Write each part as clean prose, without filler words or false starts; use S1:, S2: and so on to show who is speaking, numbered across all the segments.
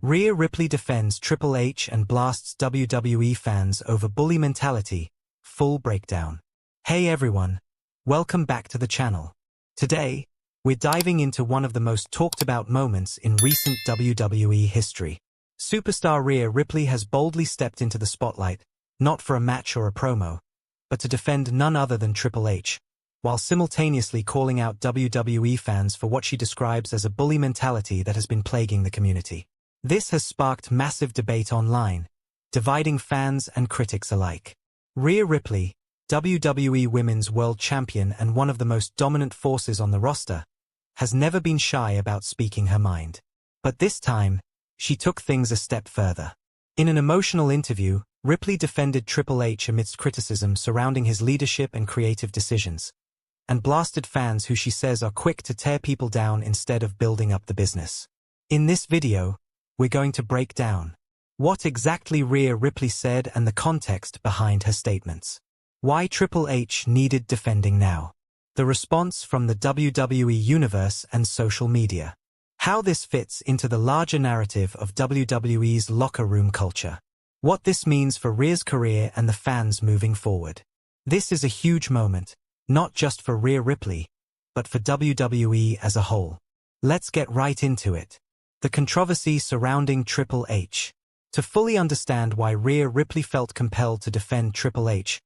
S1: Rhea Ripley defends Triple H and blasts WWE fans over bully mentality. Full breakdown. Hey everyone, welcome back to the channel. Today, we're diving into one of the most talked about moments in recent WWE history. Superstar Rhea Ripley has boldly stepped into the spotlight, not for a match or a promo, but to defend none other than Triple H, while simultaneously calling out WWE fans for what she describes as a bully mentality that has been plaguing the community. This has sparked massive debate online, dividing fans and critics alike. Rhea Ripley, WWE Women's World Champion and one of the most dominant forces on the roster, has never been shy about speaking her mind. But this time, she took things a step further. In an emotional interview, Ripley defended Triple H amidst criticism surrounding his leadership and creative decisions, and blasted fans who she says are quick to tear people down instead of building up the business. In this video, we're going to break down what exactly Rhea Ripley said and the context behind her statements. Why Triple H needed defending now. The response from the WWE Universe and social media. How this fits into the larger narrative of WWE's locker room culture. What this means for Rhea's career and the fans moving forward. This is a huge moment, not just for Rhea Ripley, but for WWE as a whole. Let's get right into it. The controversy surrounding Triple H. To fully understand why Rhea Ripley felt compelled to defend Triple H,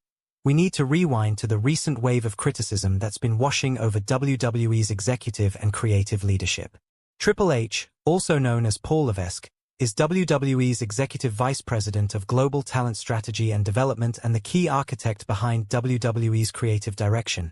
S1: we need to rewind to the recent wave of criticism that's been washing over WWE's executive and creative leadership. Triple H, also known as Paul Levesque, is WWE's Executive Vice President of Global Talent Strategy and Development and the key architect behind WWE's creative direction,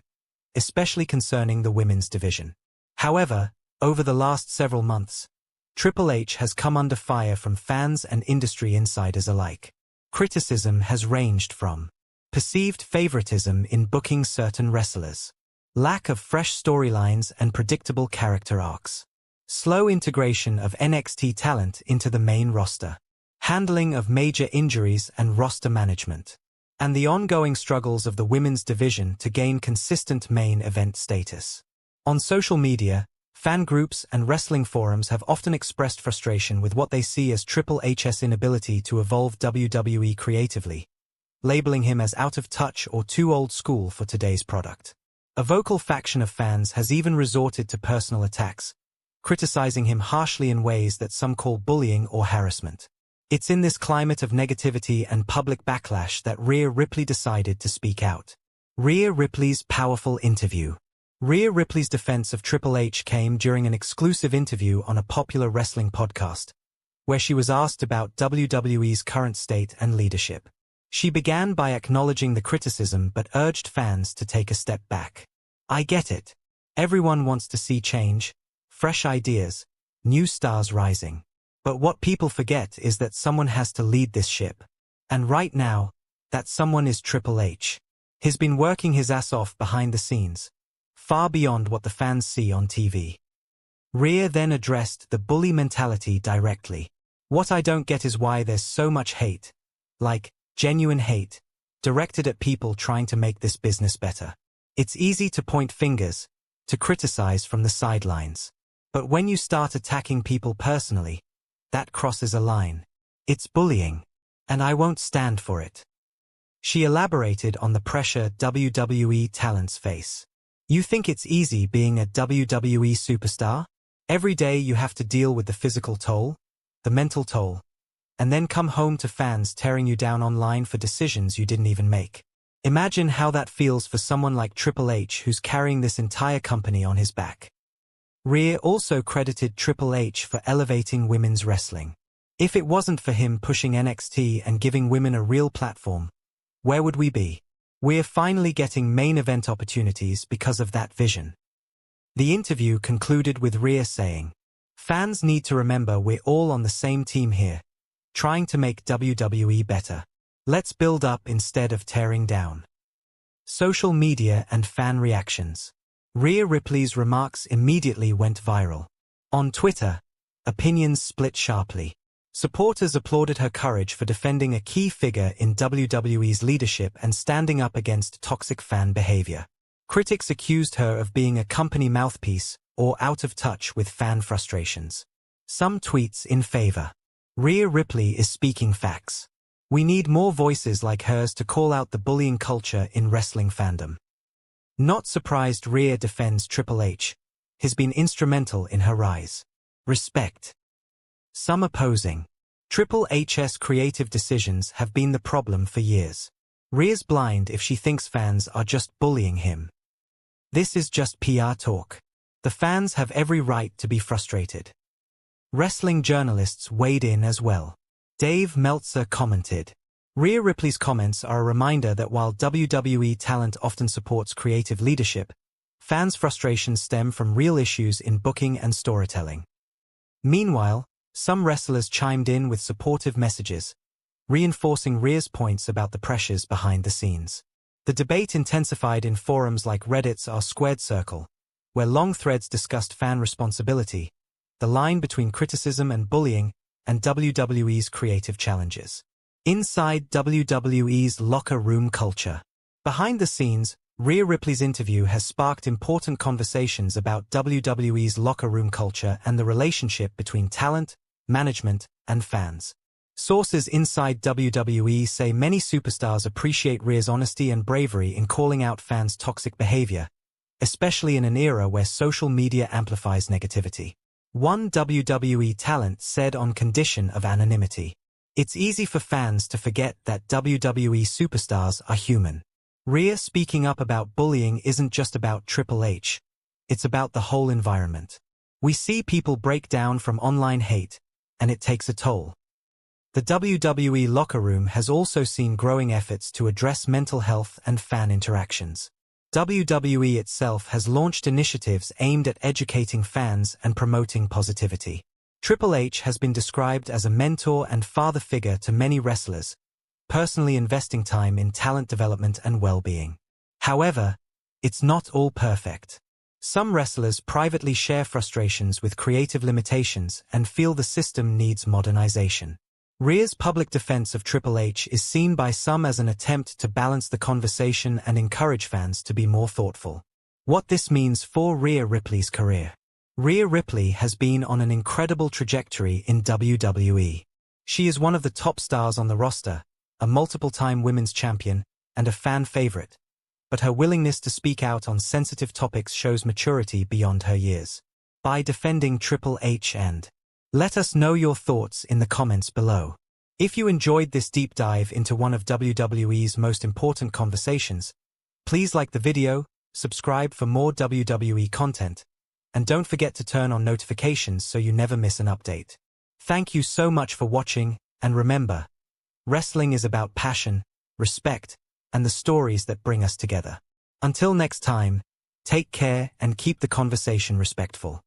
S1: especially concerning the women's division. However, over the last several months, Triple H has come under fire from fans and industry insiders alike. Criticism has ranged from perceived favoritism in booking certain wrestlers, lack of fresh storylines and predictable character arcs, slow integration of NXT talent into the main roster, handling of major injuries and roster management, and the ongoing struggles of the women's division to gain consistent main event status. On social media, fan groups and wrestling forums have often expressed frustration with what they see as Triple H's inability to evolve WWE creatively, labeling him as out of touch or too old school for today's product. A vocal faction of fans has even resorted to personal attacks, criticizing him harshly in ways that some call bullying or harassment. It's in this climate of negativity and public backlash that Rhea Ripley decided to speak out. Rhea Ripley's powerful interview. Rhea Ripley's defense of Triple H came during an exclusive interview on a popular wrestling podcast, where she was asked about WWE's current state and leadership. She began by acknowledging the criticism but urged fans to take a step back. I get it. Everyone wants to see change, fresh ideas, new stars rising. But what people forget is that someone has to lead this ship. And right now, that someone is Triple H. He's been working his ass off behind the scenes, far beyond what the fans see on TV. Rhea then addressed the bully mentality directly. What I don't get is why there's so much hate, like genuine hate, directed at people trying to make this business better. It's easy to point fingers, to criticize from the sidelines. But when you start attacking people personally, that crosses a line. It's bullying, and I won't stand for it. She elaborated on the pressure WWE talents face. You think it's easy being a WWE superstar? Every day you have to deal with the physical toll, the mental toll, and then come home to fans tearing you down online for decisions you didn't even make. Imagine how that feels for someone like Triple H who's carrying this entire company on his back. Rhea also credited Triple H for elevating women's wrestling. If it wasn't for him pushing NXT and giving women a real platform, where would we be? We're finally getting main event opportunities because of that vision. The interview concluded with Rhea saying, fans need to remember we're all on the same team here, trying to make WWE better. Let's build up instead of tearing down. Social media and fan reactions. Rhea Ripley's remarks immediately went viral. On Twitter, opinions split sharply. Supporters applauded her courage for defending a key figure in WWE's leadership and standing up against toxic fan behavior. Critics accused her of being a company mouthpiece or out of touch with fan frustrations. Some tweets in favor. Rhea Ripley is speaking facts. We need more voices like hers to call out the bullying culture in wrestling fandom. Not surprised Rhea defends Triple H. He's been instrumental in her rise. Respect. Some opposing. Triple H's creative decisions have been the problem for years. Rhea's blind if she thinks fans are just bullying him. This is just PR talk. The fans have every right to be frustrated. Wrestling journalists weighed in as well. Dave Meltzer commented, Rhea Ripley's comments are a reminder that while WWE talent often supports creative leadership, fans' frustrations stem from real issues in booking and storytelling. Meanwhile, some wrestlers chimed in with supportive messages, reinforcing Rhea's points about the pressures behind the scenes. The debate intensified in forums like Reddit's r/circle, where long threads discussed fan responsibility, the line between criticism and bullying, and WWE's creative challenges. Inside WWE's locker room culture. Behind the scenes, Rhea Ripley's interview has sparked important conversations about WWE's locker room culture and the relationship between talent, management, and fans. Sources inside WWE say many superstars appreciate Rhea's honesty and bravery in calling out fans' toxic behavior, especially in an era where social media amplifies negativity. One WWE talent said on condition of anonymity, "It's easy for fans to forget that WWE superstars are human." Rhea speaking up about bullying isn't just about Triple H. It's about the whole environment. We see people break down from online hate, and it takes a toll. The WWE locker room has also seen growing efforts to address mental health and fan interactions. WWE itself has launched initiatives aimed at educating fans and promoting positivity. Triple H has been described as a mentor and father figure to many wrestlers, personally investing time in talent development and well-being. However, it's not all perfect. Some wrestlers privately share frustrations with creative limitations and feel the system needs modernization. Rhea's public defense of Triple H is seen by some as an attempt to balance the conversation and encourage fans to be more thoughtful. What this means for Rhea Ripley's career. Rhea Ripley has been on an incredible trajectory in WWE. She is one of the top stars on the roster, a multiple-time women's champion, and a fan favorite. But her willingness to speak out on sensitive topics shows maturity beyond her years. By defending Triple H and let us know your thoughts in the comments below. If you enjoyed this deep dive into one of WWE's most important conversations, please like the video, subscribe for more WWE content, and don't forget to turn on notifications so you never miss an update. Thank you so much for watching, and remember, wrestling is about passion, respect, and the stories that bring us together. Until next time, take care and keep the conversation respectful.